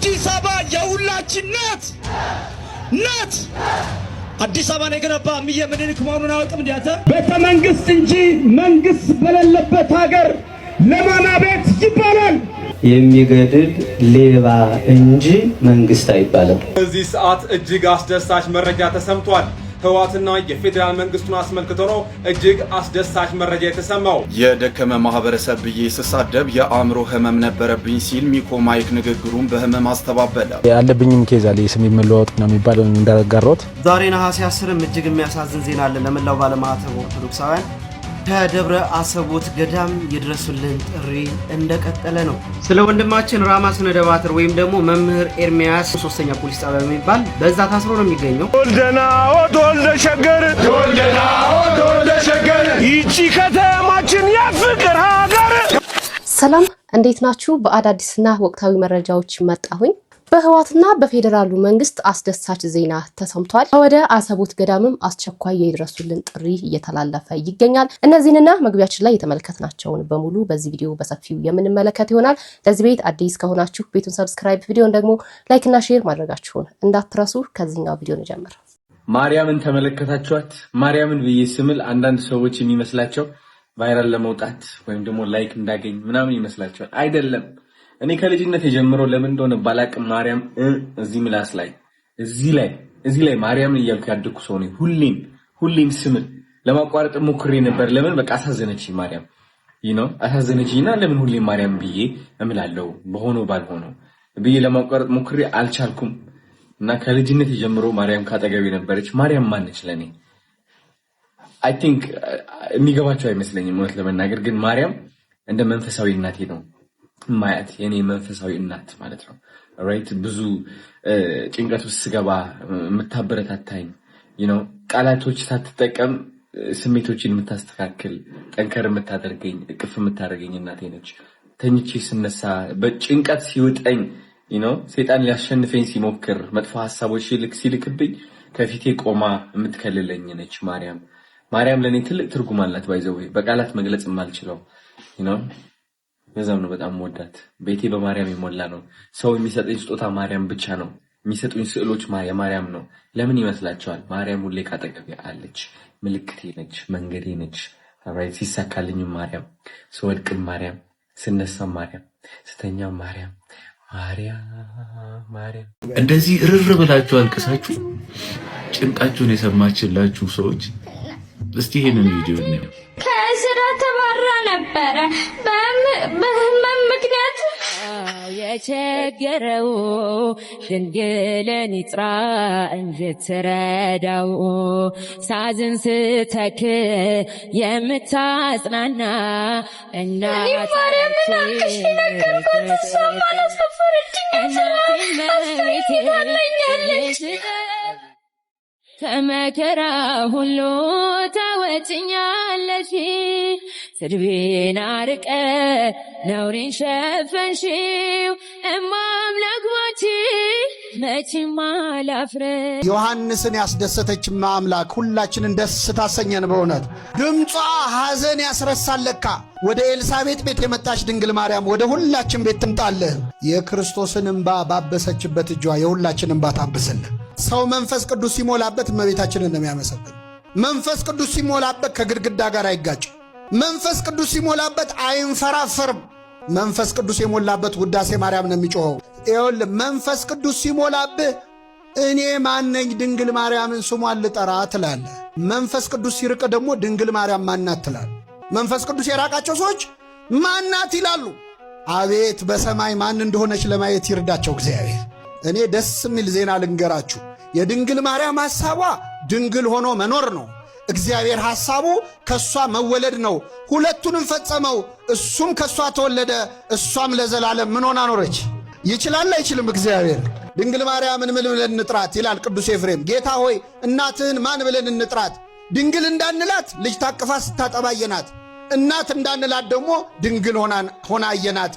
አዲስ አበባ የሁላችን ናት። አዲስ አበባ የገነባ እምዬ ምኒልክ መሆኑን አያውቅም እንዴ? ቤተ መንግስት እንጂ መንግስት በሌለበት ሀገር ለማና ቤት ይባላል። የሚገድል ሌባ እንጂ መንግስት አይባልም። በዚህ ሰዓት እጅግ አስደሳች መረጃ ተሰምቷል። ህወሓትና የፌዴራል መንግስቱን አስመልክቶ ነው እጅግ አስደሳች መረጃ የተሰማው። የደከመ ማህበረሰብ ብዬ ስሳደብ የአእምሮ ህመም ነበረብኝ ሲል ሚኮ ማይክ ንግግሩን በህመም አስተባበለ። ያለብኝም ኬዝ አለ የስም መለዋወጥ ነው የሚባለው እንዳጋራሁት። ዛሬ ነሐሴ 10 እጅግ የሚያሳዝን ዜና አለ ለመላው ባለማዕተብ ኦርቶዶክሳውያን። ከደብረ አሰቦት ገዳም የድረሱልን ጥሪ እንደቀጠለ ነው። ስለ ወንድማችን ራማ ስነደባትር ወይም ደግሞ መምህር ኤርሚያስ 3ኛ ፖሊስ ጣቢያ የሚባል በዛ ታስሮ ነው የሚገኘው። ወልደ ሸገር ይቺ ከተማችን የፍቅር ሀገር። ሰላም እንዴት ናችሁ? በአዳዲስና ወቅታዊ መረጃዎች መጣሁኝ። በህወሓትና በፌዴራሉ መንግስት አስደሳች ዜና ተሰምቷል። ወደ አሰቦት ገዳምም አስቸኳይ የድረሱልን ጥሪ እየተላለፈ ይገኛል። እነዚህንና መግቢያችን ላይ የተመለከትናቸውን በሙሉ በዚህ ቪዲዮ በሰፊው የምንመለከት ይሆናል። ለዚህ ቤት አዲስ ከሆናችሁ ቤቱን ሰብስክራይብ፣ ቪዲዮን ደግሞ ላይክ እና ሼር ማድረጋችሁን እንዳትረሱ። ከዚህኛው ቪዲዮ እንጀምር። ማርያምን ተመለከታችኋት? ማርያምን ብዬ ስምል አንዳንድ ሰዎች የሚመስላቸው ቫይራል ለመውጣት ወይም ደግሞ ላይክ እንዳገኝ ምናምን ይመስላቸዋል። አይደለም። እኔ ከልጅነት ጀምሮ ለምን እንደሆነ ባላቅም ማርያም እዚህ ምላስ ላይ እዚህ ላይ ማርያምን እያልኩ ያደኩ ሰው ነኝ። ሁሌም ስምል ለማቋረጥ ሞክሬ ነበር። ለምን በቃ አሳዘነችኝ ማርያም አሳዘነችኝና ለምን ሁሌም ማርያም ብዬ እምላለሁ በሆነው ባልሆነው ብዬ ለማቋረጥ ሞክሬ አልቻልኩም። እና ከልጅነት ጀምሮ ማርያም ካጠገቤ ነበረች። ማርያም ማነች ለኔ? አይ ቲንክ የሚገባቸው አይመስለኝም እውነት ለመናገር ግን ማርያም እንደ መንፈሳዊ እናቴ ነው ማያት፣ የኔ መንፈሳዊ እናት ማለት ነው። ራይት ብዙ ጭንቀት ውስጥ ስገባ የምታበረታታኝ ቃላቶች ሳትጠቀም ስሜቶችን የምታስተካክል ጠንከር የምታደርገኝ እቅፍ የምታደርገኝ እናቴ ነች። ተኝቼ ስነሳ በጭንቀት ሲውጠኝ ሰይጣን ሊያሸንፈኝ ሲሞክር መጥፎ ሐሳቦች ሲልክብኝ ከፊቴ ቆማ የምትከልለኝ ነች ማርያም ለኔ ትልቅ ትርጉም አላት። ባይዘው በቃላት መግለጽ የማልችለው በዛም ነው በጣም ወዳት። ቤቴ በማርያም የሞላ ነው። ሰው የሚሰጠኝ ስጦታ ማርያም ብቻ ነው። የሚሰጡኝ ስዕሎች ማርያም ነው። ለምን ይመስላችኋል? ማርያም ሁሌ ካጠገቤ አለች። ምልክቴ ነች፣ መንገዴ ነች። ራይት ሲሳካልኝ ማርያም፣ ስወድቅም ማርያም፣ ስነሳም ማርያም፣ ስተኛም ማርያም። እንደዚህ እርር ብላችሁ አልቅሳችሁ ጭንቃችሁን የሰማችላችሁ ሰዎች እስቲ ይሄንን ቪዲዮ ነው። ከስራ ተባራ ነበረ በህመም ምክንያት የቸገረው ድንግልን ይጥራ እንድትረዳው ሳዝን ስተክ የምታጽናና እናት ከመከራ ሁሉ ታወጭኛለሽ፣ ስድቤን አርቀ ነውሬን ሸፈንሽው፣ እማምላክባች መቼም አላፍርም። ዮሐንስን ያስደሰተች አምላክ ሁላችንን ደስ ታሰኘን። በእውነት ድምጿ ሐዘን ያስረሳለካ። ወደ ኤልሳቤጥ ቤት የመጣች ድንግል ማርያም ወደ ሁላችን ቤት ትምጣልህ። የክርስቶስን እንባ ባበሰችበት እጇ የሁላችን እንባ ታብስልን። ሰው መንፈስ ቅዱስ ሲሞላበት እመቤታችንን ነው የሚያመሰግን። መንፈስ ቅዱስ ሲሞላበት ከግድግዳ ጋር አይጋጭም። መንፈስ ቅዱስ ሲሞላበት አይንፈራፈርም። መንፈስ ቅዱስ የሞላበት ውዳሴ ማርያም ነው የሚጮኸው። ይኸውልህ መንፈስ ቅዱስ ሲሞላብህ እኔ ማነኝ ድንግል ማርያምን ስሟን ልጠራ ትላለህ። መንፈስ ቅዱስ ሲርቅ ደግሞ ድንግል ማርያም ማናት ትላለህ። መንፈስ ቅዱስ የራቃቸው ሰዎች ማናት ይላሉ። አቤት በሰማይ ማን እንደሆነች ለማየት ይርዳቸው እግዚአብሔር። እኔ ደስ የሚል ዜና ልንገራችሁ። የድንግል ማርያም ሐሳቧ ድንግል ሆኖ መኖር ነው። እግዚአብሔር ሐሳቡ ከሷ መወለድ ነው። ሁለቱንም ፈጸመው። እሱም ከሷ ተወለደ፣ እሷም ለዘላለም ምን ሆና ኖረች? ይችላል አይችልም? እግዚአብሔር ድንግል ማርያምን ምን ብለን እንጥራት ይላል ቅዱስ ኤፍሬም። ጌታ ሆይ እናትህን ማን ብለን እንጥራት? ድንግል እንዳንላት ልጅ ታቅፋ ስታጠባ አየናት። እናት እንዳንላት ደግሞ ድንግል ሆና አየናት።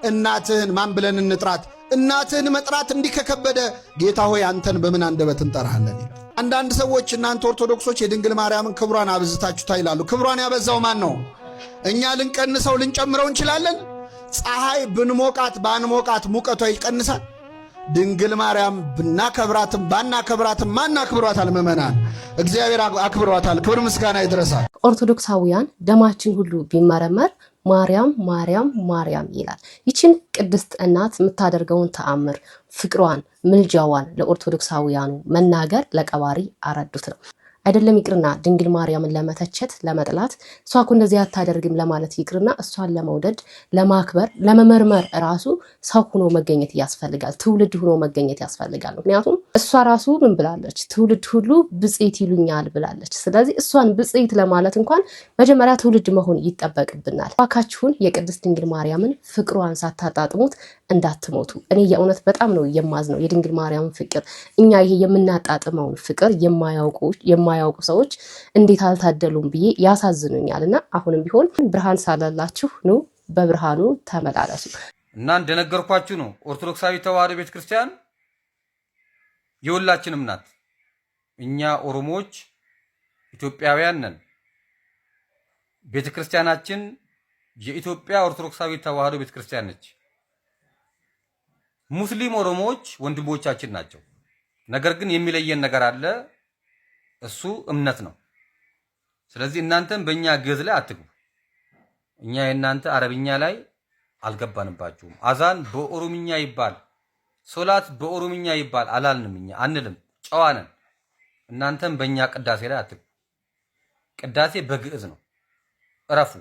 እናትህን ማን ብለን እንጥራት? እናትህን መጥራት እንዲህ ከከበደ ጌታ ሆይ አንተን በምን አንደበት እንጠራሃለን? አንዳንድ ሰዎች እናንተ ኦርቶዶክሶች የድንግል ማርያምን ክብሯን አብዝታችሁታ ይላሉ። ክብሯን ያበዛው ማን ነው? እኛ ልንቀንሰው ልንጨምረው እንችላለን? ፀሐይ ብንሞቃት ባንሞቃት ሙቀቷ ይቀንሳል? ድንግል ማርያም ብናከብራትም ባናከብራትም ማናክብሯታል? ምእመናን እግዚአብሔር አክብሯታል። ክብር ምስጋና ይድረሳል። ኦርቶዶክሳውያን ደማችን ሁሉ ቢመረመር ማርያም ማርያም ማርያም ይላል። ይችን ቅድስት እናት የምታደርገውን ተአምር፣ ፍቅሯን፣ ምልጃዋን ለኦርቶዶክሳውያኑ መናገር ለቀባሪ አረዱት ነው። አይደለም ይቅርና ድንግል ማርያምን ለመተቸት ለመጥላት እሷ እኮ እንደዚህ አታደርግም ለማለት ይቅርና እሷን ለመውደድ ለማክበር ለመመርመር ራሱ ሰው ሆኖ መገኘት ያስፈልጋል። ትውልድ ሆኖ መገኘት ያስፈልጋል። ምክንያቱም እሷ ራሱ ምን ብላለች? ትውልድ ሁሉ ብጽዕት ይሉኛል ብላለች። ስለዚህ እሷን ብጽዕት ለማለት እንኳን መጀመሪያ ትውልድ መሆን ይጠበቅብናል። እባካችሁን የቅድስት ድንግል ማርያምን ፍቅሯን ሳታጣጥሙት እንዳትሞቱ። እኔ የእውነት በጣም ነው የማዝነው የድንግል ማርያምን ፍቅር። እኛ ይሄ የምናጣጥመውን ፍቅር የማያውቁ ሰዎች እንዴት አልታደሉም ብዬ ያሳዝኑኛል። እና አሁንም ቢሆን ብርሃን ሳላላችሁ ኑ በብርሃኑ ተመላለሱ። እና እንደነገርኳችሁ ነው ኦርቶዶክሳዊ ተዋሕዶ ቤተክርስቲያን የሁላችንም ናት። እኛ ኦሮሞዎች ኢትዮጵያውያን ነን። ቤተክርስቲያናችን የኢትዮጵያ ኦርቶዶክሳዊ ተዋሕዶ ቤተክርስቲያን ነች። ሙስሊም ኦሮሞዎች ወንድሞቻችን ናቸው። ነገር ግን የሚለየን ነገር አለ። እሱ እምነት ነው። ስለዚህ እናንተም በእኛ ግዕዝ ላይ አትግቡ። እኛ የእናንተ አረብኛ ላይ አልገባንባችሁም። አዛን በኦሮምኛ ይባል፣ ሶላት በኦሮምኛ ይባል አላልንም። እኛ አንልም፣ ጨዋ ነን። እናንተም በእኛ ቅዳሴ ላይ አትግቡ። ቅዳሴ በግዕዝ ነው። እረፉ፣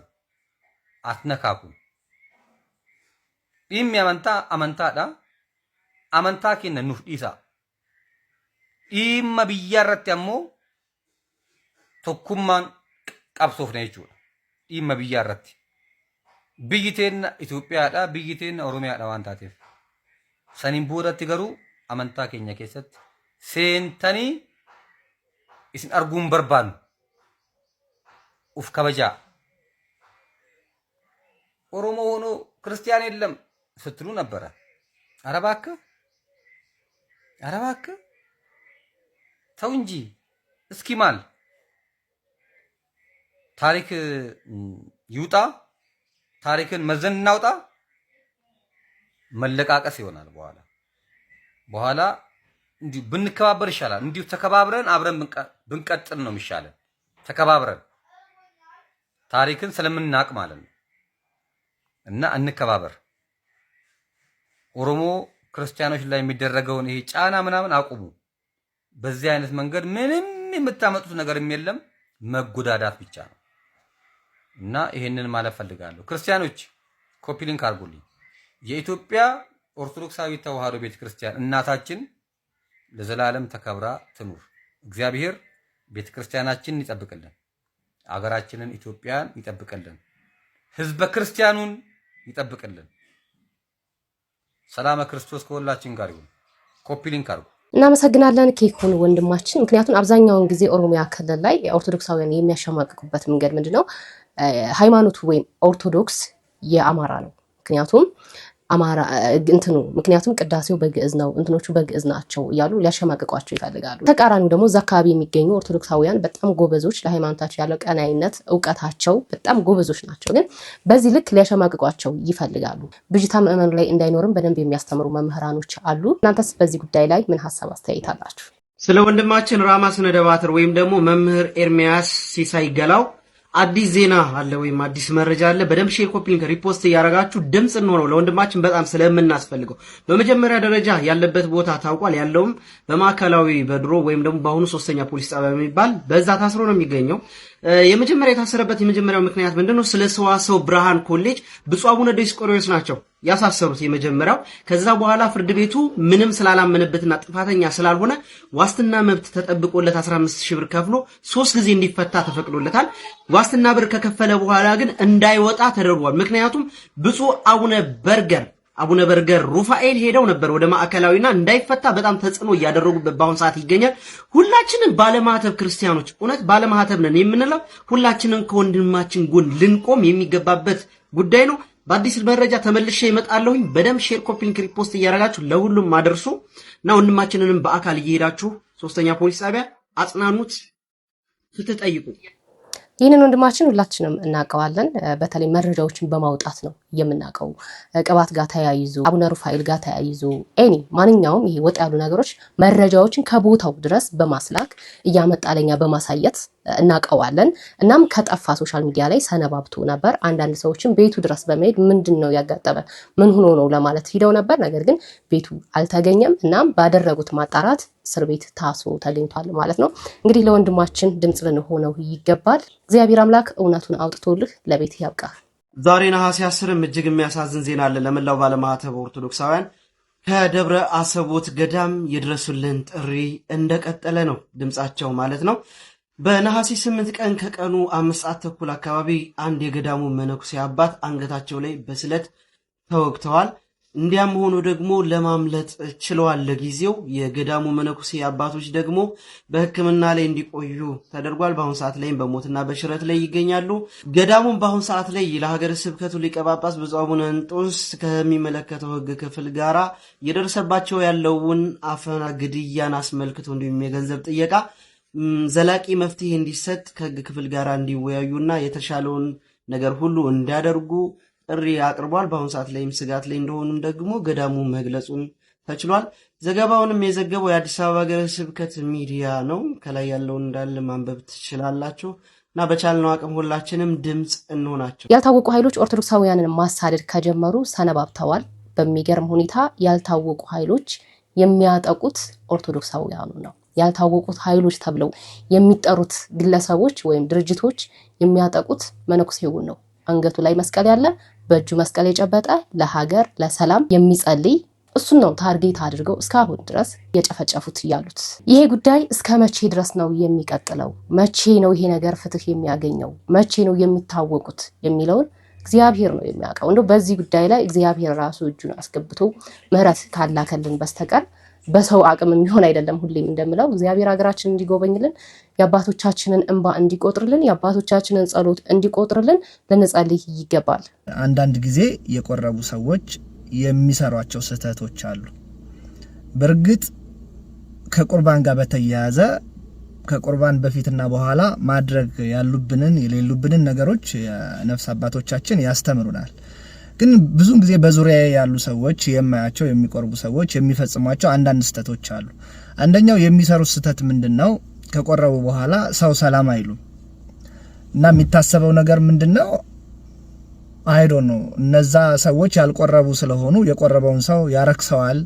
አትነካኩ። ዲም ያመንታ አመንታዳ አመንታ ከነ ኑፍ ዲሳ ኢማ ቢያረት ያሞ tokkummaan qabsoofne jechuudha. Dhimma biyyaa irratti. Biyyi teenya Itoophiyaadha, biyyi teenya Oromiyaadha waan taateef. Saniin boodatti garuu amantaa keenya keessatti seentanii isin arguun barbaannu. Uf kabajaa. Oromoo ሆኖ ክርስቲያን የለም ስትሉ ነበረ። ኧረ እባክህ ተው እንጂ እስኪ ማል ታሪክ ይውጣ፣ ታሪክን መዘን እናውጣ። መለቃቀስ ይሆናል በኋላ እንዲሁ ብንከባበር ይሻላል። እንዲሁ ተከባብረን አብረን ብንቀጥል ነው የሚሻለን። ተከባብረን ታሪክን ስለምናቅ ማለት ነው። እና እንከባበር። ኦሮሞ ክርስቲያኖች ላይ የሚደረገውን ይሄ ጫና ምናምን አቁሙ። በዚህ አይነት መንገድ ምንም የምታመጡት ነገርም የለም፣ መጎዳዳት ብቻ ነው። እና ይሄንን ማለት ፈልጋለሁ። ክርስቲያኖች ኮፒ ሊንክ አድርጉልኝ። የኢትዮጵያ ኦርቶዶክሳዊ ተዋሕዶ ቤተክርስቲያን እናታችን ለዘላለም ተከብራ ትኑር። እግዚአብሔር ቤተክርስቲያናችንን ይጠብቅልን፣ አገራችንን ኢትዮጵያን ይጠብቅልን፣ ህዝበ ክርስቲያኑን ይጠብቅልን። ሰላም ክርስቶስ ከሁላችን ጋር ይሁን። ኮፒ ሊንክ አድርጉ። እናመሰግናለን ኬኩን ወንድማችን። ምክንያቱም አብዛኛውን ጊዜ ኦሮሚያ ክልል ላይ ኦርቶዶክሳውያን የሚያሸማቅቁበት መንገድ ምንድነው? ሃይማኖቱ ወይም ኦርቶዶክስ የአማራ ነው። ምክንያቱም ቅዳሴው በግዕዝ ነው፣ እንትኖቹ በግዕዝ ናቸው እያሉ ሊያሸማቅቋቸው ይፈልጋሉ። ተቃራኒው ደግሞ እዛ አካባቢ የሚገኙ ኦርቶዶክሳውያን በጣም ጎበዞች፣ ለሃይማኖታቸው ያለው ቀናይነት እውቀታቸው በጣም ጎበዞች ናቸው። ግን በዚህ ልክ ሊያሸማቅቋቸው ይፈልጋሉ። ብዥታ ምዕመኑ ላይ እንዳይኖርም በደንብ የሚያስተምሩ መምህራኖች አሉ። እናንተስ በዚህ ጉዳይ ላይ ምን ሀሳብ አስተያየት አላችሁ? ስለ ወንድማችን ራማ ስነደባትር ወይም ደግሞ መምህር ኤርሚያስ ሲሳይ ገላው አዲስ ዜና አለ ወይም አዲስ መረጃ አለ። በደንብ ሼር፣ ኮፒ ሊንክ፣ ሪፖስት እያደረጋችሁ ድምጽ እንሆነው ለወንድማችን በጣም ስለምናስፈልገው። በመጀመሪያ ደረጃ ያለበት ቦታ ታውቋል። ያለውም በማዕከላዊ በድሮ ወይም ደግሞ በአሁኑ 3ኛ ፖሊስ ጣቢያ የሚባል በዛ ታስሮ ነው የሚገኘው። የመጀመሪያ የታሰረበት የመጀመሪያው ምክንያት ምንድነው? ስለ ሰዋሰው ብርሃን ኮሌጅ ብፁዕ አቡነ ዲዮስቆሮስ ናቸው ያሳሰሩት የመጀመሪያው። ከዛ በኋላ ፍርድ ቤቱ ምንም ስላላመነበትና ጥፋተኛ ስላልሆነ ዋስትና መብት ተጠብቆለት 15000 ብር ከፍሎ 3 ጊዜ እንዲፈታ ተፈቅዶለታል። ዋስትና ብር ከከፈለ በኋላ ግን እንዳይወጣ ተደርጓል። ምክንያቱም ብፁዕ አቡነ በርገር ሩፋኤል ሄደው ነበር ወደ ማዕከላዊና እንዳይፈታ በጣም ተጽዕኖ እያደረጉበት በአሁን ሰዓት ይገኛል። ሁላችንም ባለማህተብ ክርስቲያኖች እውነት ባለማህተብ ነን የምንለው ሁላችንም ከወንድማችን ጎን ልንቆም የሚገባበት ጉዳይ ነው። በአዲስ መረጃ ተመልሼ እመጣለሁኝ። በደም ሼር፣ ኮፒ ሊንክ፣ ሪፖስት እያደረጋችሁ ለሁሉም አድርሱ እና ወንድማችንንም በአካል እየሄዳችሁ 3ኛ ፖሊስ ጣቢያ አጽናኑት፣ ፍትህ ጠይቁ። ይህንን ወንድማችን ሁላችንም እናውቀዋለን። በተለይ መረጃዎችን በማውጣት ነው የምናውቀው ቅባት ጋር ተያይዞ አቡነ ሩፋኤል ጋር ተያይዞ ማንኛውም ይሄ ወጥ ያሉ ነገሮች መረጃዎችን ከቦታው ድረስ በማስላክ እያመጣለኛ በማሳየት እናውቀዋለን። እናም ከጠፋ ሶሻል ሚዲያ ላይ ሰነባብቶ ነበር። አንዳንድ ሰዎችም ቤቱ ድረስ በመሄድ ምንድነው ያጋጠመ ምን ሆኖ ነው ለማለት ሄደው ነበር። ነገር ግን ቤቱ አልተገኘም። እናም ባደረጉት ማጣራት እስር ቤት ታስሮ ተገኝቷል ማለት ነው። እንግዲህ ለወንድማችን ድምጽ ልንሆነው ይገባል። እግዚአብሔር አምላክ እውነቱን አውጥቶልህ ለቤት ያብቃ። ዛሬ ነሐሴ 10 እጅግ የሚያሳዝን ዜና አለ ለመላው ባለማዕተብ ኦርቶዶክሳውያን። ከደብረ አሰቦት ገዳም የድረሱልን ጥሪ እንደቀጠለ ነው፣ ድምጻቸው ማለት ነው። በነሐሴ 8 ቀን ከቀኑ 5 ሰዓት ተኩል አካባቢ አንድ የገዳሙ መነኩሴ አባት አንገታቸው ላይ በስለት ተወግተዋል። እንዲያም ሆኖ ደግሞ ለማምለጥ ችለዋል። ለጊዜው የገዳሙ መነኩሴ አባቶች ደግሞ በሕክምና ላይ እንዲቆዩ ተደርጓል። በአሁን ሰዓት ላይም በሞትና በሽረት ላይ ይገኛሉ። ገዳሙም በአሁን ሰዓት ላይ ለሀገረ ስብከቱ ሊቀ ጳጳስ ብፁዕ አቡነ እንጦንስ ከሚመለከተው ሕግ ክፍል ጋራ የደረሰባቸው ያለውን አፈና፣ ግድያን አስመልክቶ እንዲሁም የገንዘብ ጥየቃ ዘላቂ መፍትሄ እንዲሰጥ ከሕግ ክፍል ጋር እንዲወያዩና የተሻለውን ነገር ሁሉ እንዲያደርጉ ጥሪ አቅርቧል። በአሁኑ ሰዓት ላይም ስጋት ላይ እንደሆኑም ደግሞ ገዳሙ መግለጹን ተችሏል። ዘገባውንም የዘገበው የአዲስ አበባ ሀገረ ስብከት ሚዲያ ነው። ከላይ ያለውን እንዳለ ማንበብ ትችላላችሁ እና በቻልነው አቅም ሁላችንም ድምጽ እንሆናቸው። ያልታወቁ ኃይሎች ኦርቶዶክሳውያንን ማሳደድ ከጀመሩ ሰነባብተዋል። በሚገርም ሁኔታ ያልታወቁ ኃይሎች የሚያጠቁት ኦርቶዶክሳውያኑ ነው። ያልታወቁት ኃይሎች ተብለው የሚጠሩት ግለሰቦች ወይም ድርጅቶች የሚያጠቁት መነኩሴውን ነው። አንገቱ ላይ መስቀል ያለ በእጁ መስቀል የጨበጠ ለሀገር ለሰላም የሚጸልይ እሱን ነው ታርጌት አድርገው እስካሁን ድረስ የጨፈጨፉት ያሉት። ይሄ ጉዳይ እስከ መቼ ድረስ ነው የሚቀጥለው? መቼ ነው ይሄ ነገር ፍትህ የሚያገኘው? መቼ ነው የሚታወቁት የሚለውን እግዚአብሔር ነው የሚያውቀው። እንደው በዚህ ጉዳይ ላይ እግዚአብሔር ራሱ እጁን አስገብቶ ምህረት ካላከልን በስተቀር በሰው አቅም የሚሆን አይደለም። ሁሌም እንደምለው እግዚአብሔር ሀገራችንን እንዲጎበኝልን፣ የአባቶቻችንን እንባ እንዲቆጥርልን፣ የአባቶቻችንን ጸሎት እንዲቆጥርልን ልንጸልይ ይገባል። አንዳንድ ጊዜ የቆረቡ ሰዎች የሚሰሯቸው ስህተቶች አሉ። በእርግጥ ከቁርባን ጋር በተያያዘ ከቁርባን በፊትና በኋላ ማድረግ ያሉብንን የሌሉብንን ነገሮች የነፍስ አባቶቻችን ያስተምሩናል። ግን ብዙ ጊዜ በዙሪያ ያሉ ሰዎች የማያቸው የሚቆርቡ ሰዎች የሚፈጽሟቸው አንዳንድ ስህተቶች አሉ። አንደኛው የሚሰሩት ስህተት ምንድነው? ከቆረቡ በኋላ ሰው ሰላም አይሉም እና የሚታሰበው ነገር ምንድነው? አይዶ ነው እነዛ ሰዎች ያልቆረቡ ስለሆኑ የቆረበውን ሰው ያረክሰዋል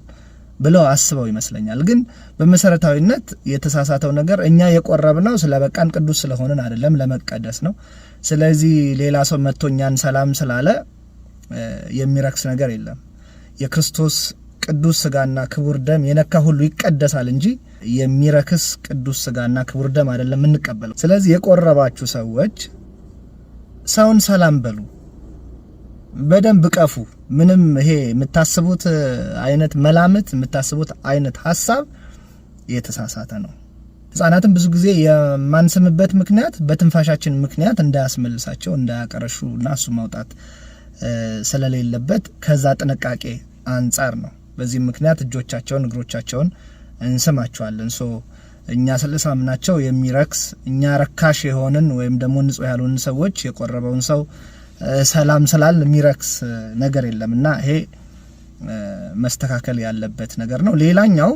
ብለው አስበው ይመስለኛል። ግን በመሰረታዊነት የተሳሳተው ነገር እኛ የቆረብነው ስለበቃን ቅዱስ ስለሆነን አይደለም፣ ለመቀደስ ነው። ስለዚህ ሌላ ሰው መጥቶኛን ሰላም ስላለ የሚረክስ ነገር የለም። የክርስቶስ ቅዱስ ስጋና ክቡር ደም የነካ ሁሉ ይቀደሳል እንጂ የሚረክስ ቅዱስ ስጋና ክቡር ደም አይደለም እንቀበለው። ስለዚህ የቆረባችሁ ሰዎች ሰውን ሰላም በሉ፣ በደንብ ቀፉ። ምንም ይሄ የምታስቡት አይነት መላምት የምታስቡት አይነት ሐሳብ የተሳሳተ ነው። ህፃናትን ብዙ ጊዜ የማንስምበት ምክንያት በትንፋሻችን ምክንያት እንዳያስመልሳቸው እንዳያቀረሹና እሱ ማውጣት ስለሌለበት ከዛ ጥንቃቄ አንጻር ነው። በዚህ ምክንያት እጆቻቸውን እግሮቻቸውን እንስማቸዋለን። እኛ ስለሳምናቸው የሚረክስ እኛ ረካሽ የሆንን ወይም ደግሞ ንጹህ ያልሆንን ሰዎች የቆረበውን ሰው ሰላም ስላል የሚረክስ ነገር የለምና ይሄ መስተካከል ያለበት ነገር ነው። ሌላኛው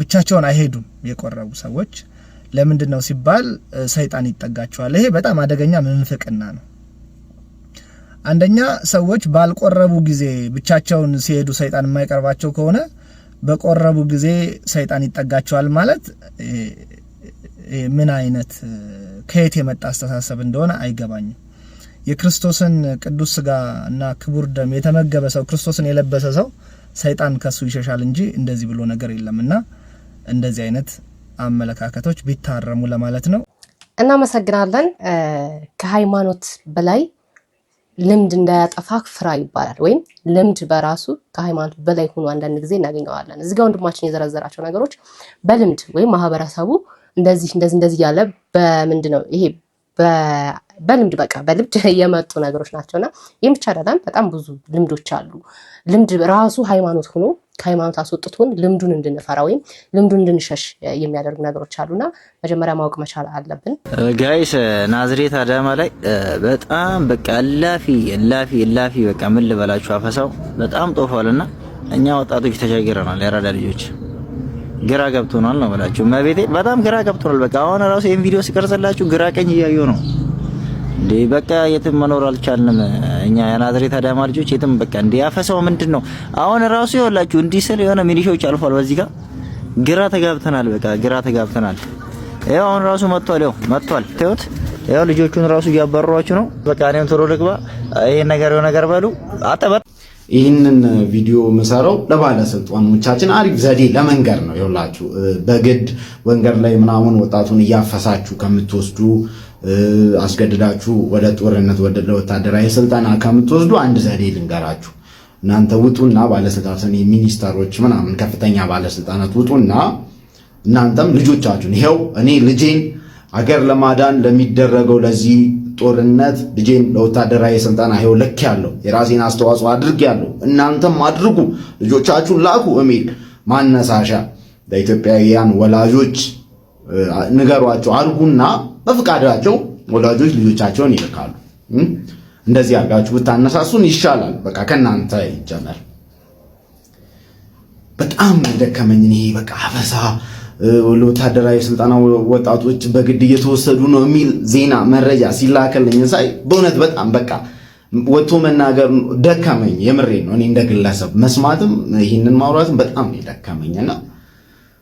ብቻቸውን አይሄዱም የቆረቡ ሰዎች። ለምንድነው ሲባል ሰይጣን ይጠጋቸዋል። ይሄ በጣም አደገኛ ምንፍቅና ነው። አንደኛ ሰዎች ባልቆረቡ ጊዜ ብቻቸውን ሲሄዱ ሰይጣን የማይቀርባቸው ከሆነ በቆረቡ ጊዜ ሰይጣን ይጠጋቸዋል ማለት ምን አይነት ከየት የመጣ አስተሳሰብ እንደሆነ አይገባኝም። የክርስቶስን ቅዱስ ስጋ እና ክቡር ደም የተመገበ ሰው ክርስቶስን የለበሰ ሰው ሰይጣን ከሱ ይሸሻል እንጂ እንደዚህ ብሎ ነገር የለምና እንደዚህ አይነት አመለካከቶች ቢታረሙ ለማለት ነው። እናመሰግናለን። ከሃይማኖት በላይ ልምድ እንዳያጠፋክ ፍራ ይባላል። ወይም ልምድ በራሱ ከሃይማኖት በላይ ሆኖ አንዳንድ ጊዜ እናገኘዋለን። እዚህ ጋር ወንድማችን የዘረዘራቸው ነገሮች በልምድ ወይም ማህበረሰቡ እንደዚህ ያለ በምንድነው ይሄ በልምድ በቃ በልምድ የመጡ ነገሮች ናቸውና ይህም ብቻ አይደለም። በጣም ብዙ ልምዶች አሉ። ልምድ ራሱ ሃይማኖት ሆኖ ከሃይማኖት አስወጥቶን ልምዱን እንድንፈራ ወይም ልምዱን እንድንሸሽ የሚያደርጉ ነገሮች አሉና መጀመሪያ ማወቅ መቻል አለብን። ጋይስ ናዝሬት አዳማ ላይ በጣም በቃ እላፊ በቃ ምን ልበላችሁ አፈሳው በጣም ጦፏልና እኛ ወጣቶች ተቸግረናል። ያራዳ ልጆች ግራ ገብቶናል ነው ብላችሁ መቤቴ በጣም ግራ ገብቶናል። በቃ አሁን ራሱ ይሄን ቪዲዮ ሲቀርጽላችሁ ግራ ቀኝ እያየሁ ነው እንዴ። በቃ የትም መኖር አልቻልንም እኛ የናዝሬት አዳማ ልጆች የትም በቃ እንዴ ያፈሰው ምንድነው? አሁን ራሱ ይኸውላችሁ እንዲህ ስል የሆነ ሚሊሻዎች አልፏል በዚህ ጋር ግራ ተጋብተናል። በቃ ግራ ተጋብተናል። ይኸው አሁን ራሱ መጥቷል ተውት። ይኸው ልጆቹን ራሱ እያባረሯቸው ነው። በቃ እኔም ቶሎ ልግባ ይሄን ነገር በሉ አጠበ ይህንን ቪዲዮ መሰረው ለባለስልጣኖቻችን አሪፍ ዘዴ ለመንገር ነው። ይኸውላችሁ በግድ ወንገር ላይ ምናምን ወጣቱን እያፈሳችሁ ከምትወስዱ አስገድዳችሁ ወደ ጦርነት ወደ ወታደራዊ ስልጠና ከምትወስዱ አንድ ዘዴ ልንገራችሁ። እናንተ ውጡና ባለስልጣናት ሚኒስተሮች ምናምን ከፍተኛ ባለስልጣናት ውጡና እናንተም ልጆቻችሁን ይሄው እኔ ልጄን አገር ለማዳን ለሚደረገው ለዚህ ጦርነት ልጄን ለወታደራዊ ስልጠና ይሄው ልክ ያለው የራሴን አስተዋጽኦ አድርጌያለሁ እናንተም አድርጉ ልጆቻችሁን ላኩ የሚል ማነሳሻ ለኢትዮጵያውያን ወላጆች ንገሯቸው አድርጉና በፍቃዳቸው ወላጆች ልጆቻቸውን ይልካሉ። እንደዚህ አድርጋችሁ ብታነሳሱን ይሻላል። በቃ ከናንተ ይጀመር። በጣም ደከመኝ እኔ በቃ አበሳ ወታደራዊ ስልጠና ወጣቶች በግድ እየተወሰዱ ነው የሚል ዜና መረጃ ሲላከልኝ ሳይ በእውነት በጣም በቃ ወጥቶ መናገር ደከመኝ። የምሬ ነው። እኔ እንደግለሰብ መስማትም ይህንን ማውራትም በጣም ደከመኝና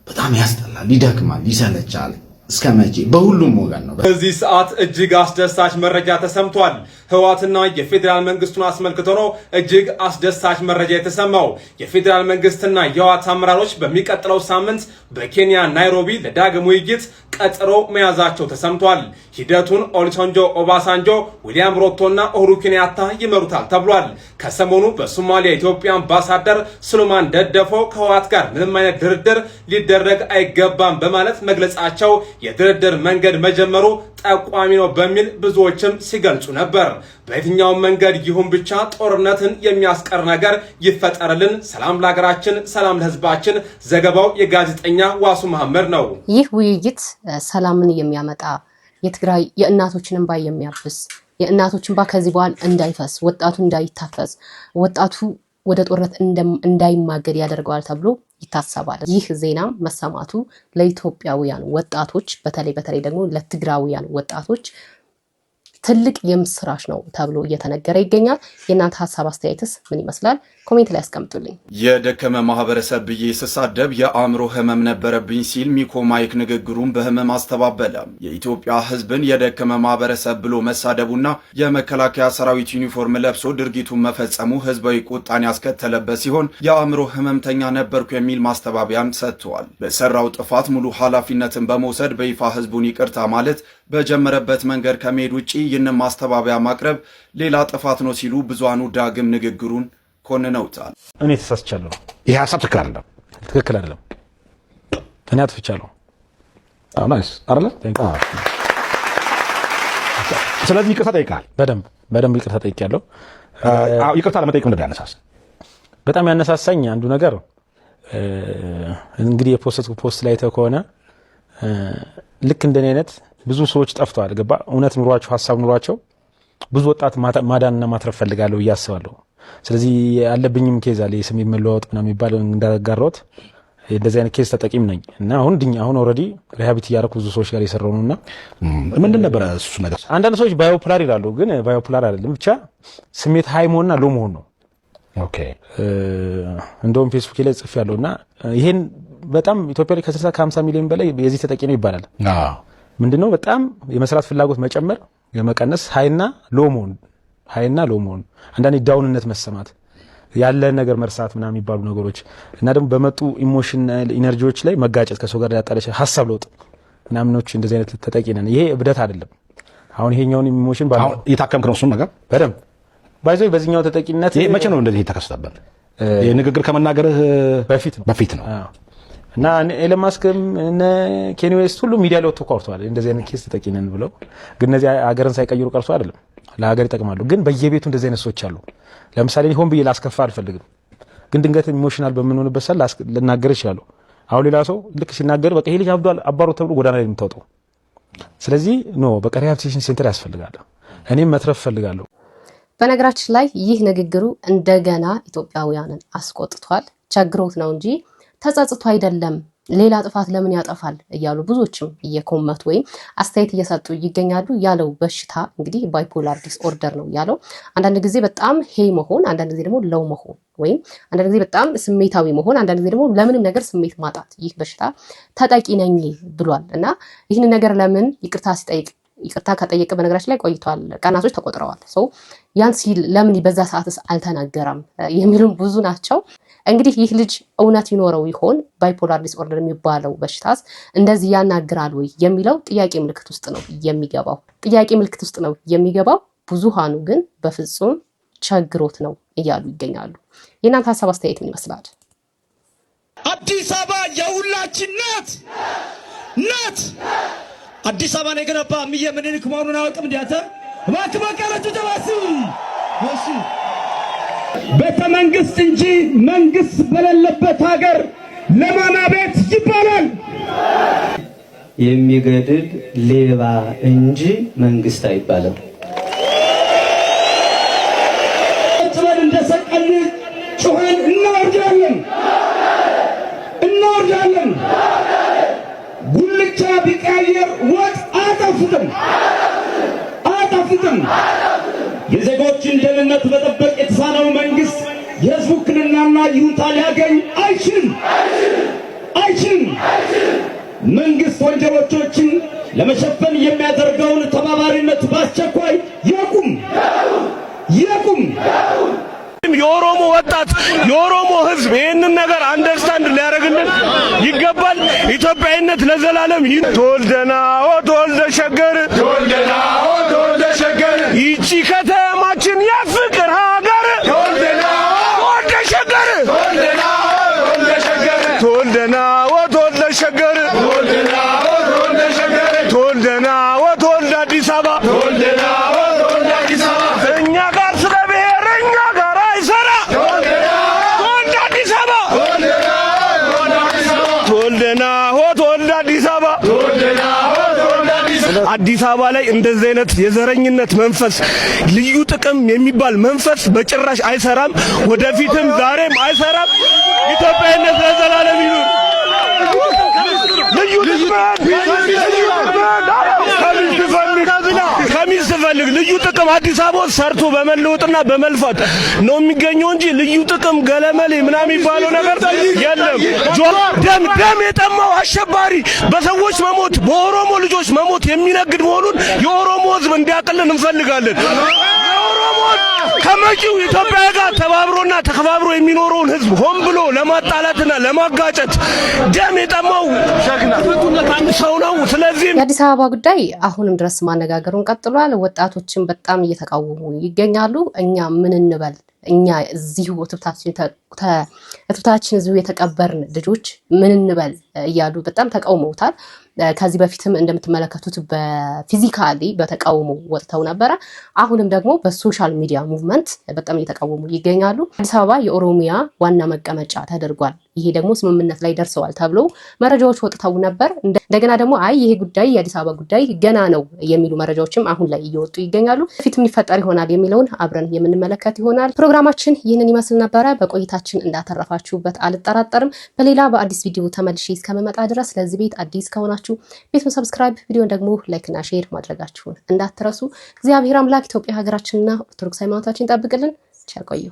በጣም ያስጠላል፣ ይደክማል፣ ይሰለቻል። እስከ መቼ በሁሉም ወገን ነው። በዚህ ሰዓት እጅግ አስደሳች መረጃ ተሰምቷል። ህወሓትና የፌዴራል መንግስቱን አስመልክቶ ነው እጅግ አስደሳች መረጃ የተሰማው። የፌዴራል መንግስትና የህወሓት አመራሮች በሚቀጥለው ሳምንት በኬንያ ናይሮቢ ለዳግም ውይይት ቀጠሮ መያዛቸው ተሰምቷል። ሂደቱን ኦሉሴጉን ኦባሳንጆ፣ ዊሊያም ሩቶና ኡሁሩ ኬንያታ ይመሩታል ተብሏል። ከሰሞኑ በሶማሊያ የኢትዮጵያ አምባሳደር ሱሌማን ደደፎ ከህወሓት ጋር ምንም አይነት ድርድር ሊደረግ አይገባም በማለት መግለጻቸው የድርድር መንገድ መጀመሩ ጠቋሚ ነው በሚል ብዙዎችም ሲገልጹ ነበር። በየትኛውም መንገድ ይሁን ብቻ ጦርነትን የሚያስቀር ነገር ይፈጠርልን። ሰላም ለሀገራችን፣ ሰላም ለህዝባችን። ዘገባው የጋዜጠኛ ዋሱ መሐመድ ነው። ይህ ውይይት ሰላምን የሚያመጣ የትግራይ የእናቶችን እንባ የሚያብስ የእናቶችን እንባ ከዚህ በኋላ እንዳይፈስ፣ ወጣቱ እንዳይታፈስ፣ ወጣቱ ወደ ጦርነት እንዳይማገድ ያደርገዋል ተብሎ ይታሰባል። ይህ ዜና መሰማቱ ለኢትዮጵያውያን ወጣቶች በተለይ ደግሞ ለትግራውያን ወጣቶች ትልቅ የምስራች ነው ተብሎ እየተነገረ ይገኛል። የእናንተ ሀሳብ አስተያየትስ ምን ይመስላል? ኮሜንት ላይ አስቀምጡልኝ። የደከመ ማህበረሰብ ብዬ ስሳደብ የአእምሮ ህመም ነበረብኝ ሲል ሚኮ ማይክ ንግግሩን በህመም አስተባበለ። የኢትዮጵያ ህዝብን የደከመ ማህበረሰብ ብሎ መሳደቡና የመከላከያ ሰራዊት ዩኒፎርም ለብሶ ድርጊቱን መፈጸሙ ህዝባዊ ቁጣን ያስከተለበት ሲሆን የአእምሮ ህመምተኛ ነበርኩ የሚል ማስተባበያን ሰጥተዋል። በሰራው ጥፋት ሙሉ ኃላፊነትን በመውሰድ በይፋ ህዝቡን ይቅርታ ማለት በጀመረበት መንገድ ከመሄድ ውጪ ይህንን ማስተባበያ ማቅረብ ሌላ ጥፋት ነው ሲሉ ብዙሃኑ ዳግም ንግግሩን ኮንነውታል። እኔ ተሳስቻለሁ። ይሄ ሀሳብ ትክክል አይደለም። እኔ አጥፍቻለሁ። ናይስ አይደለ? ስለዚህ ይቅርታ ጠይቃል። በደንብ ይቅርታ ጠይቄያለሁ። ይቅርታ ለመጠየቅ ምንድን ያነሳስ? በጣም ያነሳሳኝ አንዱ ነገር እንግዲህ ፖስት ላይ ከሆነ ልክ እንደኔ አይነት ብዙ ሰዎች ጠፍተዋል። ገባ እውነት ኑሯቸው ሀሳብ ኑሯቸው ብዙ ወጣት ማዳንና ማትረፍ ፈልጋለሁ ብዬ አስባለሁ። ስለዚህ ያለብኝም ኬዝ አለ የስም መለዋወጥ ምናምን የሚባል እንዳጋራሁት እንደዚህ አይነት ኬዝ ተጠቂም ነኝ እና አሁን ኦልሬዲ ሪሃቢሊቴት እያደረኩ ብዙ ሰዎች ጋር እየሰራሁ ነውና ምንድን ነበረ እሱ ነገር? አንዳንድ ሰዎች ባዮፖላር ይላሉ፣ ግን ባዮፖላር አይደለም። ብቻ ስሜት ሃይ መሆንና ሎ መሆን ነው። ኦኬ እንደውም ፌስቡክ ላይ ጽፌያለሁና ይሄን በጣም ኢትዮጵያ ላይ ከ60 ከ50 ሚሊዮን በላይ የዚህ ተጠቂ ነው ይባላል። ምንድነው በጣም የመስራት ፍላጎት መጨመር የመቀነስ ሃይና ሎ መሆን አንዳንዴ ዳውንነት መሰማት ያለ ነገር መርሳት ምናምን የሚባሉ ነገሮች እና ደግሞ በመጡ ኢሞሽናል ኢነርጂዎች ላይ መጋጨት ከሰው ጋር ያጣለች ሀሳብ ለውጥ ምናምኖች እንደዚህ አይነት ተጠቂ ነን። ይሄ እብደት አይደለም። አሁን ይሄኛውን ኢሞሽን እየታከምክ ነው እሱን ነገር በደንብ ባይዘው በዚህኛው ተጠቂነት ይሄ መቼ ነው እንደዚህ የተከሰተበት? የንግግር ከመናገርህ በፊት ነው። እና ኤለን ማስክም እነ ኬኒ ዌስት ሁሉ ሚዲያ ላይ ወጥተው ቆርጠዋል እንደዚህ አይነት ኬስ ተጠቂ ነን ብለው። ግን እነዚህ ሀገርን ሳይቀይሩ ቀርቶ አይደለም ለሀገር ይጠቅማሉ። ግን በየቤቱ እንደዚህ አይነት ሰዎች አሉ። ለምሳሌ ሆን ብዬ ላስከፋ አልፈልግም፣ ግን ድንገት ኢሞሽናል በምንሆንበት ሰዓት ልናገር ይችላል። አሁን ሌላ ሰው ልክ ሲናገር በቃ ይሄ ልጅ አብዷል አባሮ ተብሎ ጎዳና ላይ የምታወጣው። ስለዚህ በቃ ሪሃቢሊቴሽን ሴንተር ያስፈልጋል። እኔም መትረፍ ፈልጋለሁ። በነገራችን ላይ ይህ ንግግሩ እንደገና ኢትዮጵያውያንን አስቆጥቷል። ቸግሮት ነው እንጂ ተጸጽቶ አይደለም። ሌላ ጥፋት ለምን ያጠፋል እያሉ ብዙዎችም እየኮመቱ ወይም አስተያየት እየሰጡ ይገኛሉ። ያለው በሽታ እንግዲህ ባይፖላር ዲስኦርደር ነው ያለው። አንዳንድ ጊዜ በጣም ሄይ መሆን፣ አንዳንድ ጊዜ ደግሞ ለው መሆን ወይም አንዳንድ ጊዜ በጣም ስሜታዊ መሆን፣ አንዳንድ ጊዜ ደግሞ ለምንም ነገር ስሜት ማጣት፣ ይህ በሽታ ተጠቂ ነኝ ብሏል እና ይህን ነገር ለምን ይቅርታ ከጠየቀ በነገራችን ላይ ቆይቷል፣ ቀናቶች ተቆጥረዋል። ያን ሲል ለምን በዛ ሰዓትስ አልተናገረም የሚሉም ብዙ ናቸው። እንግዲህ ይህ ልጅ እውነት ይኖረው ይሆን? ባይፖላር ዲስኦርደር የሚባለው በሽታስ እንደዚህ ያናግራል ወይ የሚለው ጥያቄ ምልክት ውስጥ ነው የሚገባው። ብዙሃኑ ግን በፍጹም ቸግሮት ነው እያሉ ይገኛሉ። የእናንተ ሀሳብ አስተያየት ምን ይመስላል? አዲስ አበባ የሁላችን ናት። አዲስ አበባን የገነባ እምዬ ምኒልክ መሆኑን አያውቅም? እንዲያተ እባክህ በቃላችሁ ተባሱ። እሺ ቤተ መንግስት እንጂ መንግስት በሌለበት ሀገር ለማና ቤት ይባላል። የሚገድል ሌባ እንጂ መንግስት አይባልም። ጥበል እንደሰቀል ጩኸን እናወርዳለን። ጉልቻ ቢቀያየር ወጥ አያጣፍጥም። የዜጎችን ደህንነት መጠበቅ የተሳነው መንግስት የህዝቡ ውክልናና ይሁንታ ሊያገኝ አይችልም። መንግስት ወንጀሎችን ለመሸፈን የሚያደርገውን ተባባሪነት በአስቸኳይ ያቁም። የኦሮሞ ወጣት የኦሮሞ ህዝብ ይህንን ነገር አንደርስታንድ ሊያደርግልን ይገባል። ኢትዮጵያዊነት ለዘላለም ተወልደ ሸገር ይቺ ከተማችን የፍቅር ሀገር ተወልደ ሸገር ተወልደ አዲስ አበባ እኛ ጋር ስለ ብሔር እኛ ጋር አይሰራ ተወልደ አዲስ አበባ ተወልደ አዲስ አበባ አዲስ አበባ ላይ እንደዚህ አይነት የዘረኝነት መንፈስ ልዩ ጥቅም የሚባል መንፈስ በጭራሽ አይሰራም። ወደፊትም ዛሬም አይሰራም። ኢትዮጵያዊነት ለዘላለም ይኑር። ከሚስት ፈልግ ልዩ ጥቅም አዲስ አበባ ሰርቶ በመለወጥና በመልፋት ነው የሚገኘው እንጂ ልዩ ጥቅም ገለመሌ ምናምን የሚባለው ነገር የለም። ደም የጠማው አሸባሪ በሰዎች መሞት በኦሮሞ ልጆች መሞት የሚነግድ መሆኑን የኦሮሞ ህዝብ እንዲያቅልን እንፈልጋለን። ከመጪው ኢትዮጵያ ጋር ተባብሮና ተከባብሮ የሚኖረውን ህዝብ ሆን ብሎ ለማጣላትና ለማጋጨት ደም የጠማው ሰው ነው። ስለዚህ የአዲስ አበባ ጉዳይ አሁንም ድረስ ማነጋገሩን ቀጥሏል። ወጣቶችን በጣም እየተቃወሙ ይገኛሉ። እኛ ምን እንበል? እኛ እዚሁ እትብታችን እዚሁ የተቀበርን ልጆች ምን እንበል እያሉ በጣም ተቃውመውታል። ከዚህ በፊትም እንደምትመለከቱት በፊዚካሊ በተቃውሞ ወጥተው ነበረ። አሁንም ደግሞ በሶሻል ሚዲያ ሙቭመንት በጣም እየተቃወሙ ይገኛሉ። አዲስ አበባ የኦሮሚያ ዋና መቀመጫ ተደርጓል፣ ይሄ ደግሞ ስምምነት ላይ ደርሰዋል ተብሎ መረጃዎች ወጥተው ነበር። እንደገና ደግሞ ይሄ ጉዳይ የአዲስ አበባ ጉዳይ ገና ነው የሚሉ መረጃዎችም አሁን ላይ እየወጡ ይገኛሉ። ፊት የሚፈጠር ይሆናል የሚለውን አብረን የምንመለከት ይሆናል። ፕሮግራማችን ይህንን ይመስል ነበረ። በቆይታችን እንዳተረፋችሁበት አልጠራጠርም። በሌላ በአዲስ ቪዲዮ ተመልሼ እስከመመጣ ድረስ ለዚህ ቤት አዲስ ከሆናችሁ ቤቱን ሰብስክራይብ፣ ቪዲዮን ደግሞ ላይክ እና ሼር ማድረጋችሁን እንዳትረሱ። እግዚአብሔር አምላክ ኢትዮጵያ ሀገራችንና ኦርቶዶክስ ሃይማኖታችን ይጠብቅልን። ቸር ቆዩ።